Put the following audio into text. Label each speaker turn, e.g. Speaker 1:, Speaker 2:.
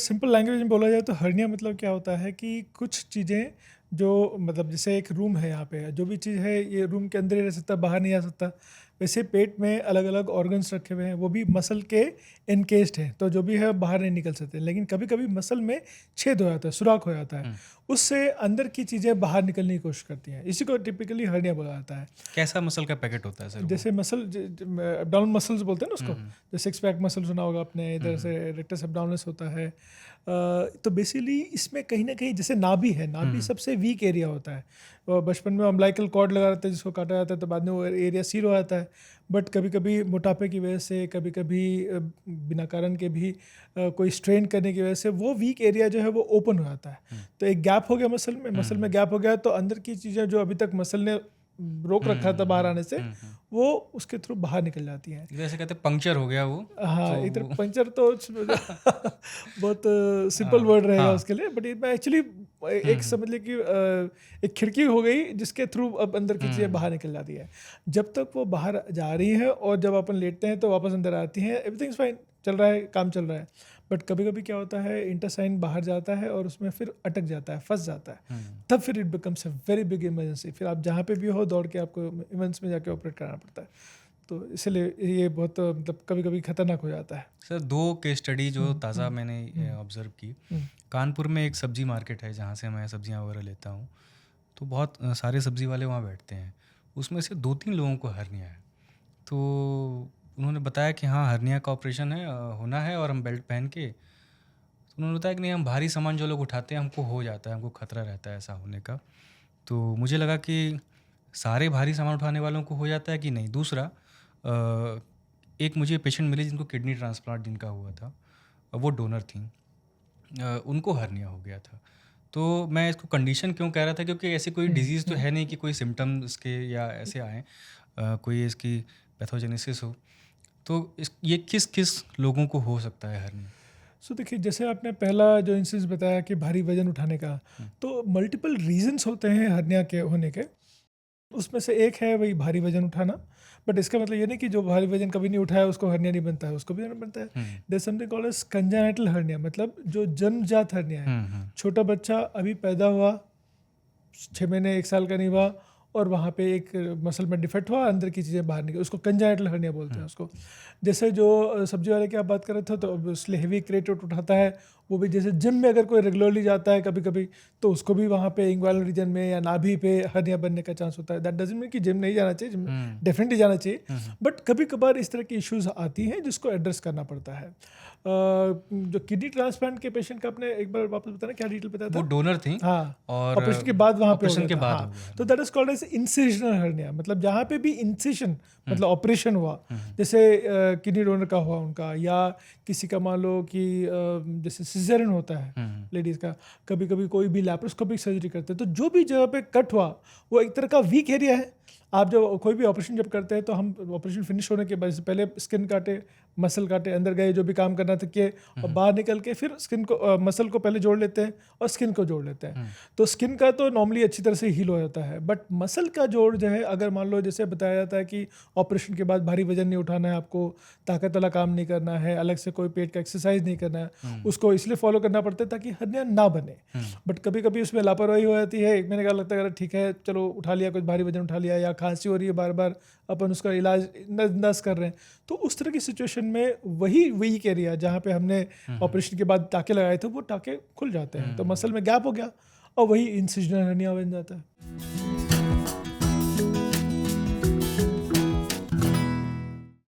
Speaker 1: Simple language में बोला जाए तो हर्निया मतलब क्या होता है कि कुछ चीज़ें जो मतलब जैसे एक रूम है, यहाँ पे जो भी चीज़ है ये रूम के अंदर ही रह सकता, बाहर नहीं आ सकता। वैसे पेट में अलग अलग ऑर्गन्स रखे हुए हैं, वो भी मसल के इनकेस्ड हैं, तो जो भी है बाहर नहीं निकल सकते। लेकिन कभी कभी मसल में छेद हो जाता है, सुराख हो जाता है, उससे अंदर की चीज़ें बाहर निकलने की कोशिश करती हैं। इसी को टिपिकली हर्निया बोला जाता है।
Speaker 2: कैसा मसल का पैकेट होता है सर वो?
Speaker 1: जैसे मसल एब्डोमिनल मसल्स बोलते हैं ना उसको, जैसे सिक्स पैक मसल सुना होगा आपने, इधर से रेक्टस एब्डोमिनस होता है। तो बेसिकली इसमें कहीं ना कहीं जैसे नाभि है, नाभि सबसे वीक एरिया होता है। बचपन में अम्बिलिकल कॉर्ड लगा रहता है जिसको काटा जाता है, तो बाद में वो एरिया सील हो जाता है। बट कभी कभी मोटापे की वजह से, कभी कभी बिना कारण के भी कोई स्ट्रेन करने की वजह से वो वीक एरिया जो है वो ओपन हो जाता है। तो एक गैप हो गया मसल में गैप हो गया, तो अंदर की चीज़ें जो अभी तक मसल ने रोक रखा था बाहर आने से, वो उसके थ्रू बाहर निकल जाती हैं।
Speaker 2: जैसे कहते हैं पंक्चर हो गया वो।
Speaker 1: हाँ,
Speaker 2: तो
Speaker 1: इधर पंचर तो बहुत सिंपल वर्ड रहेगा उसके लिए, बट इसमें एक्चुअली एक समझ लीजिए कि एक खिड़की हो गई जिसके थ्रू अब अंदर की चीज़ें बाहर निकल जाती है। जब तक वो बाहर जा रही है और जब अपन लेटते हैं तो वापस अंदर आती हैं, एवरीथिंग फाइन, चल रहा है, काम चल रहा है। बट कभी कभी क्या होता है, इंटेस्टाइन बाहर जाता है और उसमें फिर अटक जाता है, फंस जाता है। तब फिर it becomes a very big emergency. फिर आप जहाँ पे भी हो दौड़ के आपको इमरजेंसी में जाके ऑपरेट करना पड़ता है। तो इसलिए ये बहुत मतलब कभी कभी खतरनाक हो जाता है।
Speaker 2: सर 2 केस स्टडी जो ताज़ा मैंने ऑब्ज़र्व की, कानपुर में एक सब्ज़ी मार्केट है जहाँ से मैं सब्ज़ियाँ वगैरह लेता हूँ, तो बहुत सारे सब्ज़ी वाले वहाँ बैठते हैं। उसमें से 2-3 लोगों को हर्निया है। तो उन्होंने बताया कि हाँ, हर्निया का ऑपरेशन है, होना है, और हम बेल्ट पहन के, तो उन्होंने बताया कि नहीं, हम भारी सामान जो लोग उठाते हैं हमको हो जाता है, हमको खतरा रहता है ऐसा होने का। तो मुझे लगा कि सारे भारी सामान उठाने वालों को हो जाता है कि नहीं। दूसरा, एक मुझे पेशेंट मिले जिनको किडनी ट्रांसप्लांट जिनका हुआ था, वो डोनर थी, उनको हर्निया हो गया था। तो मैं इसको कंडीशन क्यों कह रहा था, क्योंकि ऐसी कोई डिजीज़ तो है नहीं कि कोई सिम्टम्स इसके या ऐसे आएँ, कोई इसकी पैथोजेनेसिस हो। तो ये किस किस लोगों को हो सकता है हर्निया?
Speaker 1: सो देखिए, जैसे आपने पहला जो इंसिडेंस बताया कि भारी वजन उठाने का, तो मल्टीपल रीजंस होते हैं हर्निया के होने के। उसमें से एक है वही भारी वजन उठाना, बट इसका मतलब ये नहीं कि जो भारी वजन कभी नहीं उठाया उसको हर्निया नहीं बनता है, उसको भी हर्निया बनता है। There is something called as congenital hernia, मतलब जो जन्मजात हर्निया है। छोटा बच्चा अभी पैदा हुआ, 6 महीने 1 साल का नहीं हुआ, और वहाँ पे एक मसल में डिफेक्ट हुआ, अंदर की चीज़ें बाहर निकली, उसको कंजेनिटल हर्निया बोलते हैं उसको। जैसे जो सब्जी वाले की आप बात कर रहे थे, तो इसलिए हेवी क्रेट उठाता है, वो भी जैसे जिम में अगर कोई रेगुलरली जाता है कभी कभी, तो उसको भी वहाँ पे इंग्वाइनल रीजन में या नाभि पे हर्निया बनने का चांस होता है। दैट डजंट मीन कि जिम नहीं जाना चाहिए, जिम डेफिनेटली जाना चाहिए, बट कभी कभार इस तरह की इश्यूज आती हैं जिसको एड्रेस करना पड़ता है। जो किडनी ट्रांसप्लांट के पेशेंट का आपने एक बार वापस बताना, क्या डिटेल बताया था?
Speaker 2: वो डोनर थी,
Speaker 1: हाँ,
Speaker 2: और
Speaker 1: ऑपरेशन के बाद वहाँ पे हो
Speaker 2: ऑपरेशन
Speaker 1: गया
Speaker 2: के
Speaker 1: था।
Speaker 2: बाद
Speaker 1: हाँ,
Speaker 2: हो गया।
Speaker 1: तो that is called as incisional hernia, मतलब जहाँ पे भी इंसिजन मतलब ऑपरेशन हुआ, जैसे किडनी डोनर का हुआ उनका, या किसी का मान लो कि जैसे सिजेरियन होता है लेडीज़ का, कभी कभी कोई भी लैप्रोस्कोपिक सर्जरी करते हैं, तो जो भी जगह पे कट हुआ वो एक तरह का वीक एरिया है। आप जब कोई भी ऑपरेशन जब करते हैं, तो हम ऑपरेशन फिनिश होने के बाद से पहले स्किन काटे, मसल काटे, अंदर गए जो भी काम करना था किए, और बाहर निकल के फिर स्किन को मसल को पहले जोड़ लेते हैं और स्किन को जोड़ लेते हैं। तो स्किन का तो नॉर्मली अच्छी तरह से हील हो जाता है, बट मसल का जोड़ जो है, अगर मान लो जैसे बताया जाता है कि ऑपरेशन के बाद भारी वजन नहीं उठाना है, आपको ताकत वाला काम नहीं करना है, अलग से कोई पेट का एक्सरसाइज नहीं करना है, उसको इसलिए फॉलो करना पड़ता है ताकि हर्निया ना बने। बट कभी कभी उसमें लापरवाही हो जाती है, एक महीने का लगता है अगर ठीक है चलो उठा लिया, कुछ भारी वजन उठा लिया, या खांसी हो रही है बार बार, अपन उसका इलाज नस कर रहे हैं, तो उस तरह की सिचुएशन में वही वीक एरिया जहाँ पे हमने ऑपरेशन के बाद टाके लगाए थे, वो टाके खुल जाते हैं, तो मसल में गैप हो गया और वही इंसिजनल हर्निया बन जाता है।